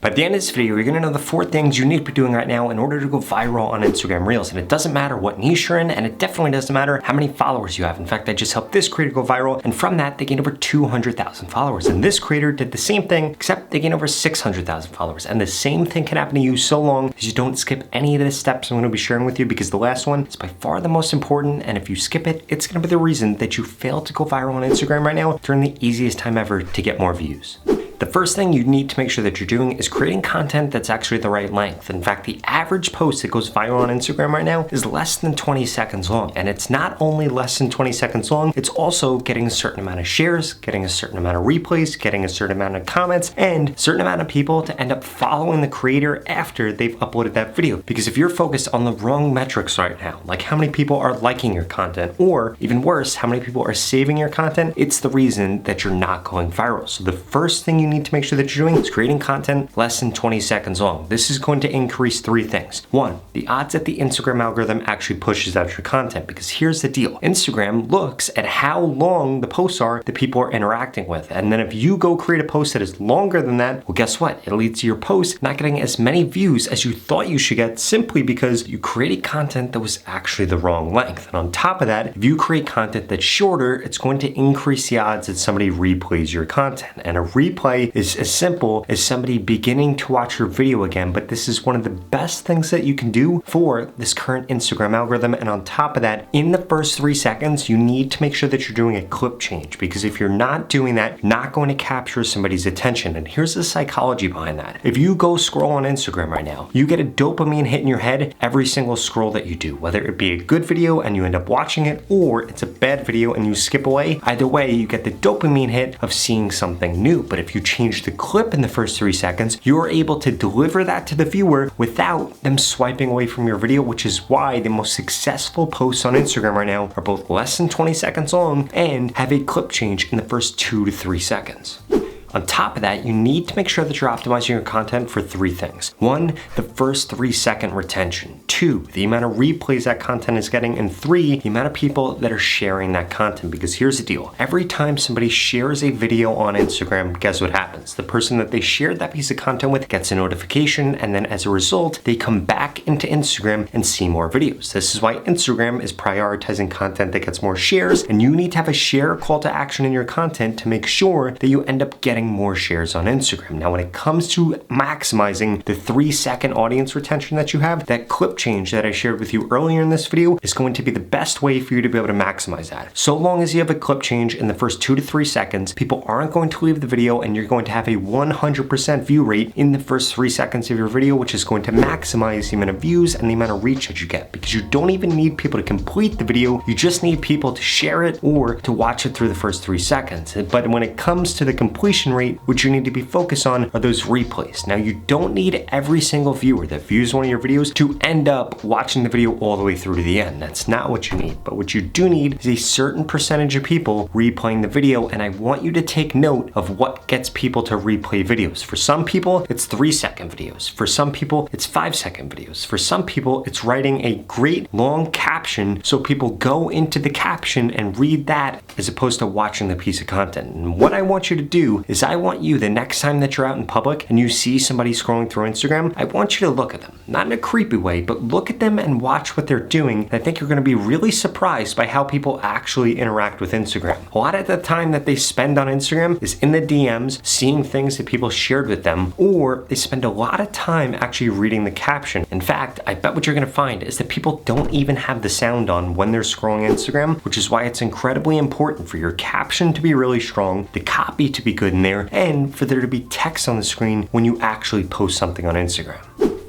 By the end of this video, you're gonna know the 4 things you need to be doing right now in order to go viral on Instagram Reels. And it doesn't matter what niche you're in, and it definitely doesn't matter how many followers you have. In fact, I just helped this creator go viral, and from that, they gained over 200,000 followers. And this creator did the same thing, except they gained over 600,000 followers. And the same thing can happen to you so long as you don't skip any of the steps I'm gonna be sharing with you, because the last one is by far the most important. And if you skip it, it's gonna be the reason that you fail to go viral on Instagram right now during the easiest time ever to get more views. The first thing you need to make sure that you're doing is creating content that's actually the right length. In fact, the average post that goes viral on Instagram right now is less than 20 seconds long. And it's not only less than 20 seconds long, it's also getting a certain amount of shares, getting a certain amount of replays, getting a certain amount of comments, and a certain amount of people to end up following the creator after they've uploaded that video. Because if you're focused on the wrong metrics right now, like how many people are liking your content, or even worse, how many people are saving your content, it's the reason that you're not going viral. So the first thing you need to make sure that you're doing is creating content less than 20 seconds long. This is going to increase 3 things. 1, the odds that the Instagram algorithm actually pushes out your content, because here's the deal. Instagram looks at how long the posts are that people are interacting with. And then if you go create a post that is longer than that, well, guess what? It leads to your post not getting as many views as you thought you should get, simply because you created content that was actually the wrong length. And on top of that, if you create content that's shorter, it's going to increase the odds that somebody replays your content. And a replay is as simple as somebody beginning to watch your video again, but this is one of the best things that you can do for this current Instagram algorithm. And on top of that, in the first 3 seconds, you need to make sure that you're doing a clip change, because if you're not doing that, you're not going to capture somebody's attention. And here's the psychology behind that. If you go scroll on Instagram right now, you get a dopamine hit in your head every single scroll that you do, whether it be a good video and you end up watching it, or it's a bad video and you skip away. Either way, you get the dopamine hit of seeing something new. But if you change the clip in the first 3 seconds, you're able to deliver that to the viewer without them swiping away from your video, which is why the most successful posts on Instagram right now are both less than 20 seconds long and have a clip change in the first 2 to 3 seconds. On top of that, you need to make sure that you're optimizing your content for 3 things. 1, the first 3-second retention. 2, the amount of replays that content is getting. And 3, the amount of people that are sharing that content. Because here's the deal. Every time somebody shares a video on Instagram, guess what happens? The person that they shared that piece of content with gets a notification, and then as a result, they come back into Instagram and see more videos. This is why Instagram is prioritizing content that gets more shares, and you need to have a share call to action in your content to make sure that you end up getting more shares on Instagram. Now, when it comes to maximizing the 3-second audience retention that you have, that clip change that I shared with you earlier in this video is going to be the best way for you to be able to maximize that. So long as you have a clip change in the first 2 to 3 seconds, people aren't going to leave the video, and you're going to have a 100% view rate in the first 3 seconds of your video, which is going to maximize the amount of views and the amount of reach that you get, because you don't even need people to complete the video. You just need people to share it or to watch it through the first 3 seconds. But when it comes to the completion rate, what you need to be focused on are those replays. Now, you don't need every single viewer that views one of your videos to end up watching the video all the way through to the end. That's not what you need. But what you do need is a certain percentage of people replaying the video, and I want you to take note of what gets people to replay videos. For some people, it's 3-second videos. For some people, it's 5-second videos. For some people, it's writing a great long caption so people go into the caption and read that as opposed to watching the piece of content. And what I want you to do is I want you, the next time that you're out in public and you see somebody scrolling through Instagram, I want you to look at them. Not in a creepy way, but look at them and watch what they're doing. And I think you're gonna be really surprised by how people actually interact with Instagram. A lot of the time that they spend on Instagram is in the DMs, seeing things that people shared with them, or they spend a lot of time actually reading the caption. In fact, I bet what you're gonna find is that people don't even have the sound on when they're scrolling Instagram, which is why it's incredibly important for your caption to be really strong, the copy to be good in there, and for there to be text on the screen when you actually post something on Instagram.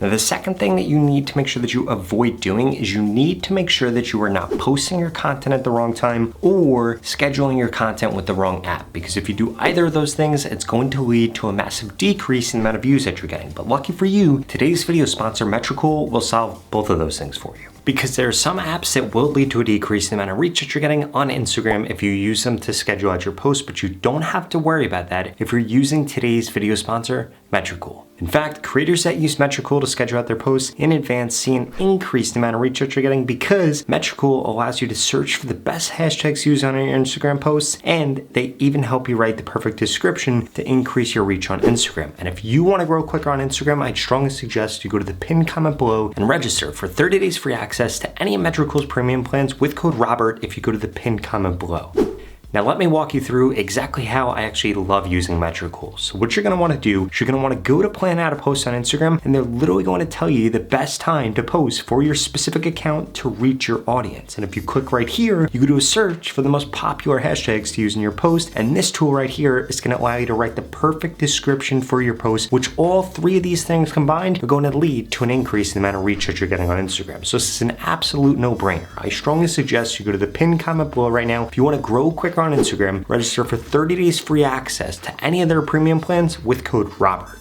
Now, the second thing that you need to make sure that you avoid doing is you need to make sure that you are not posting your content at the wrong time or scheduling your content with the wrong app. Because if you do either of those things, it's going to lead to a massive decrease in the amount of views that you're getting. But lucky for you, today's video sponsor, Metricool, will solve both of those things for you. because there are some apps that will lead to a decrease in the amount of reach that you're getting on Instagram if you use them to schedule out your posts, but you don't have to worry about that if you're using today's video sponsor, Metricool. In fact, creators that use Metricool to schedule out their posts in advance see an increased amount of reach that you're getting because Metricool allows you to search for the best hashtags used on your Instagram posts, and they even help you write the perfect description to increase your reach on Instagram. And if you want to grow quicker on Instagram, I'd strongly suggest you go to the pinned comment below and register for 30 days free access to any of Metricool's premium plans with code Robert if you go to the pinned comment below. Now let me walk you through exactly how I actually love using Metricool. So what you're gonna wanna do is you're gonna wanna go to plan out a post on Instagram, and they're literally going to tell you the best time to post for your specific account to reach your audience. And if you click right here, you can do a search for the most popular hashtags to use in your post. And this tool right here is gonna allow you to write the perfect description for your post, which all three of these things combined are going to lead to an increase in the amount of reach that you're getting on Instagram. So this is an absolute no-brainer. I strongly suggest you go to the pinned comment below right now. If you wanna grow quicker on Instagram, register for 30 days free access to any of their premium plans with code Robert.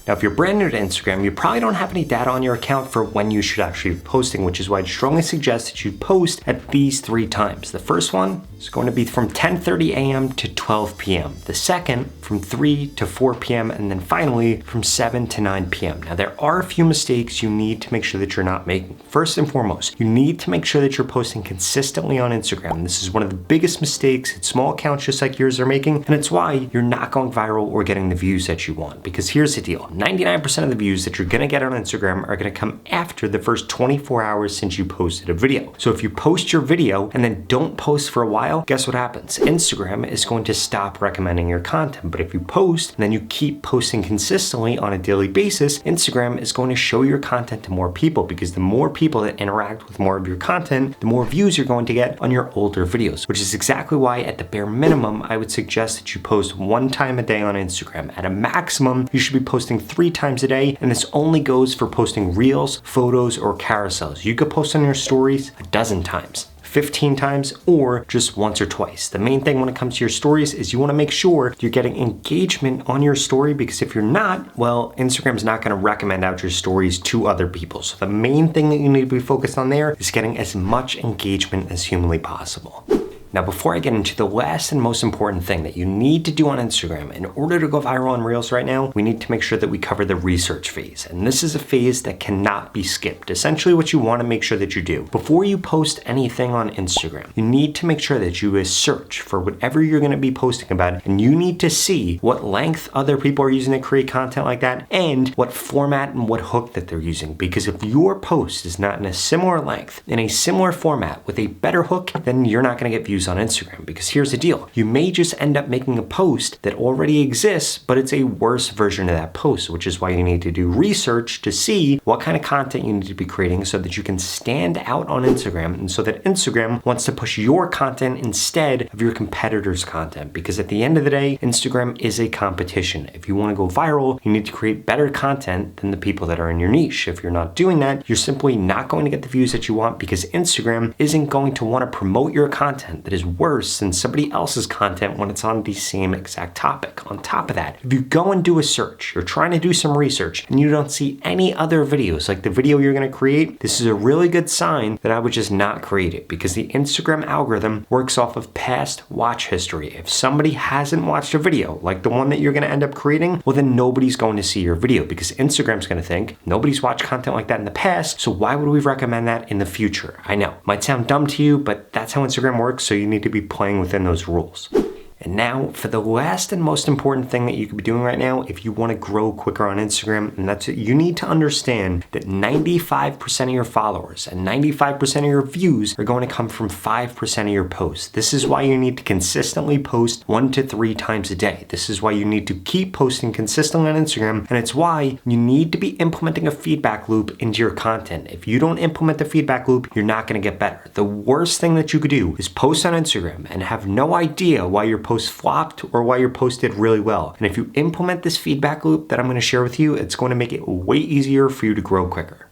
Now, if you're brand new to Instagram, you probably don't have any data on your account for when you should actually be posting, which is why I'd strongly suggest that you post at these 3 times. The first one is going to be from 10:30 a.m. to 12 p.m. The second from 3 to 4 p.m. and then finally from 7 to 9 p.m. Now, there are a few mistakes you need to make sure that you're not making. First and foremost, you need to make sure that you're posting consistently on Instagram. And this is one of the biggest mistakes that small accounts just like yours are making, and it's why you're not going viral or getting the views that you want. Because here's the deal. 99% of the views that you're gonna get on Instagram are gonna come after the first 24 hours since you posted a video. So if you post your video and then don't post for a while, guess what happens? Instagram is going to stop recommending your content. But if you post and then you keep posting consistently on a daily basis, Instagram is going to show your content to more people, because the more people that interact with more of your content, the more views you're going to get on your older videos, which is exactly why at the bare minimum, I would suggest that you post 1 time a day on Instagram. At a maximum, you should be posting 3 times a day, and this only goes for posting reels, photos, or carousels. You could post on your stories 12 times. 15 times, or just once or twice. The main thing when it comes to your stories is you wanna make sure you're getting engagement on your story, because if you're not, well, Instagram's not gonna recommend out your stories to other people. So the main thing that you need to be focused on there is getting as much engagement as humanly possible. Now, before I get into the last and most important thing that you need to do on Instagram in order to go viral on Reels right now, we need to make sure that we cover the research phase. And this is a phase that cannot be skipped. Essentially what you wanna make sure that you do before you post anything on Instagram, you need to make sure that you search for whatever you're gonna be posting about, and you need to see what length other people are using to create content like that, and what format and what hook that they're using. Because if your post is not in a similar length, in a similar format, with a better hook, then you're not gonna get views on Instagram. Because here's the deal, you may just end up making a post that already exists, but it's a worse version of that post, which is why you need to do research to see what kind of content you need to be creating so that you can stand out on Instagram, and so that Instagram wants to push your content instead of your competitors' content. Because at the end of the day, Instagram is a competition. If you want to go viral, you need to create better content than the people that are in your niche. If you're not doing that, you're simply not going to get the views that you want, because Instagram isn't going to want to promote your content that is worse than somebody else's content when it's on the same exact topic. On top of that, if you go and do a search, you're trying to do some research, and you don't see any other videos like the video you're going to create, this is a really good sign that I would just not create it, because the Instagram algorithm works off of past watch history. If somebody hasn't watched a video like the one that you're going to end up creating, well, then nobody's going to see your video, because Instagram's going to think nobody's watched content like that in the past, so why would we recommend that in the future? I know, might sound dumb to you, but that's how Instagram works, so you need to be playing within those rules. And now for the last and most important thing that you could be doing right now if you want to grow quicker on Instagram, and that's it. You need to understand that 95% of your followers and 95% of your views are going to come from 5% of your posts. This is why you need to consistently post 1 to 3 times a day. This is why you need to keep posting consistently on Instagram, and it's why you need to be implementing a feedback loop into your content. If you don't implement the feedback loop, you're not going to get better. The worst thing that you could do is post on Instagram and have no idea why your post flopped or why your post did really well. And if you implement this feedback loop that I'm going to share with you, it's going to make it way easier for you to grow quicker.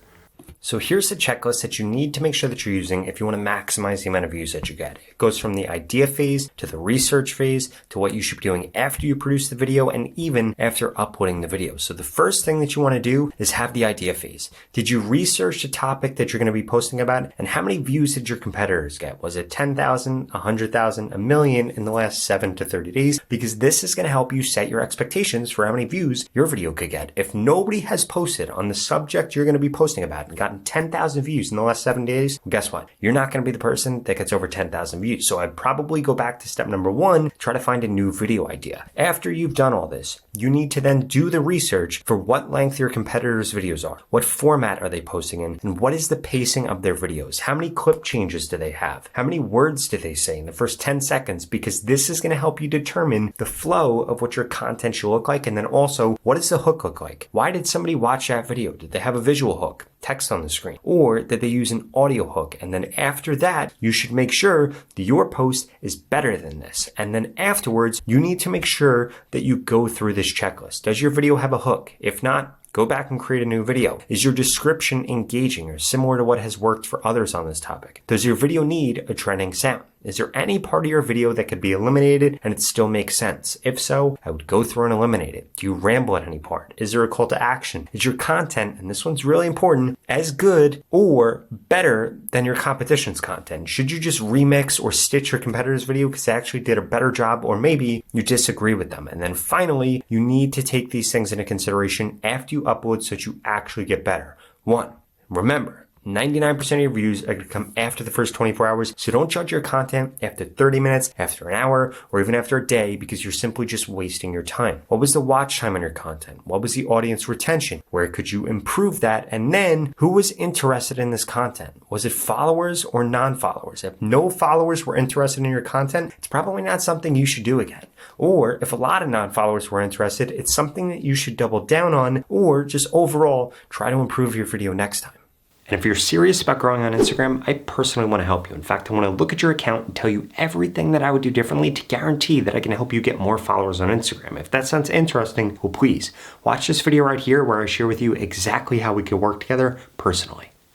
So here's the checklist that you need to make sure that you're using if you want to maximize the amount of views that you get. It goes from the idea phase to the research phase to what you should be doing after you produce the video and even after uploading the video. So the first thing that you want to do is have the idea phase. Did you research the topic that you're going to be posting about? And how many views did your competitors get? Was it 10,000, 100,000, a million in the last 7 to 30 days? Because this is going to help you set your expectations for how many views your video could get. If nobody has posted on the subject you're going to be posting about and gotten 10,000 views in the last 7 days, well, guess what? You're not going to be the person that gets over 10,000 views. So I'd probably go back to step number 1, try to find a new video idea. After you've done all this, you need to then do the research for what length your competitors' videos are, what format are they posting in, and what is the pacing of their videos? How many clip changes do they have? How many words do they say in the first 10 seconds? Because this is going to help you determine the flow of what your content should look like, and then also, what does the hook look like? Why did somebody watch that video? Did they have a visual hook? Text on the screen? Or did they use an audio hook? And then after that, you should make sure that your post is better than this. And then afterwards, you need to make sure that you go through this checklist. Does your video have a hook? If not, go back and create a new video. Is your description engaging or similar to what has worked for others on this topic? Does your video need a trending sound? Is there any part of your video that could be eliminated and it still makes sense? If so, I would go through and eliminate it. Do you ramble at any part? Is there a call to action? Is your content, and this one's really important, as good or better than your competition's content? Should you just remix or stitch your competitor's video because they actually did a better job, or maybe you disagree with them? And then finally, you need to take these things into consideration after you upload so that you actually get better. 1, remember, 99% of your views are going to come after the first 24 hours. So don't judge your content after 30 minutes, after an hour, or even after a day, because you're simply just wasting your time. What was the watch time on your content? What was the audience retention? Where could you improve that? And then who was interested in this content? Was it followers or non-followers? If no followers were interested in your content, it's probably not something you should do again. Or if a lot of non-followers were interested, it's something that you should double down on, or just overall try to improve your video next time. And if you're serious about growing on Instagram, I personally want to help you. In fact, I want to look at your account and tell you everything that I would do differently to guarantee that I can help you get more followers on Instagram. If that sounds interesting, well, please watch this video right here where I share with you exactly how we can work together personally.